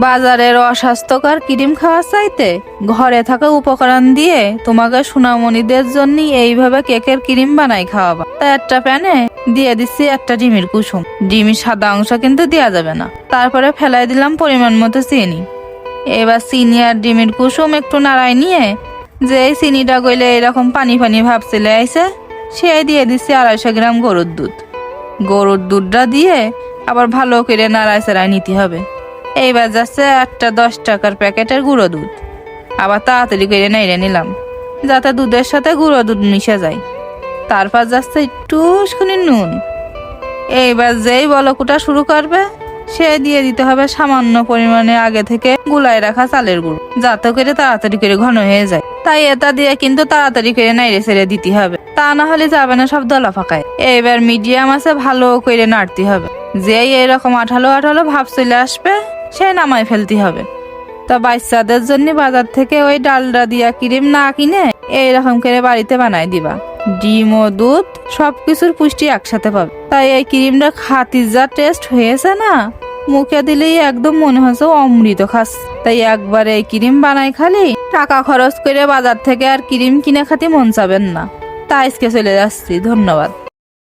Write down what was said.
বাজারের অস্বাস্থ্যকর ক্রিম খাওয়ার চাইতে ঘরে থাকা উপকরণ দিয়ে তোমাকে সোনামণিদের জন্য এইভাবে কেকের ক্রিম বানাই খাওয়াবা। তা একটা প্যানে দিয়ে দিচ্ছি একটা ডিমের কুসুম। ডিমের সাদা অংশ কিন্তু দেওয়া যাবে না। তারপরে ফেলাই দিলাম পরিমাণ মতো চিনি। এবার চিনি আর ডিমের কুসুম একটু নাড়াই নিয়ে যে চিনিটা গইলে এরকম পানি পানি ভাব চলে আইছে, সেই দিয়ে দিচ্ছি 250 গ্রাম গরুর দুধ। গরুর দুধটা দিয়ে আবার ভালো করে নাড়াই চাড়াই নিতে হবে। এইবার যাচ্ছে একটা 10 টাকার প্যাকেটের গুঁড়ো দুধ। আবার তাড়াতাড়ি করে নেড়ে নিলাম যাতে দুধের সাথে গুঁড়ো দুধ মিশে যায়। তারপর যাচ্ছে একটু নুন। এইবার যেই বলকুটা শুরু করবে সে দিয়ে দিতে হবে সামান্য পরিমাণে আগে থেকে গুলাই রাখা চালের গুঁড়ো, যাতে করে তাড়াতাড়ি করে ঘন হয়ে যায়। তাই এটা দিয়ে কিন্তু তাড়াতাড়ি করে নাইড়ে ছেড়ে দিতে হবে, তা না হলে যাবে না সব দলা ফাঁকায়। এইবার মিডিয়াম আছে ভালো করে নাড়তে হবে। যেই এরকম আঠালো আঠালো ভাব চলে আসবে সে নামাই ফেলতে হবে। তা বাচ্চাদের জন্য বাজার থেকে ওই ডালডা দিয়া ক্রিম না কিনে এইরকম করে বাড়িতে বানাই দিবা। ডিম ও দুধ সবকিছুর পুষ্টি একসাথে পাবে। তাই এই ক্রিমটা খাতি যা টেস্ট হয়েছে না, মুখে দিলেই একদম মনে হচ্ছে অমৃত খাস। তাই একবার এই ক্রিম বানাই খালি টাকা খরচ করে বাজার থেকে আর ক্রিম কিনে খাতি মন চাবেন না। তাই আজকে চলে যাচ্ছি, ধন্যবাদ।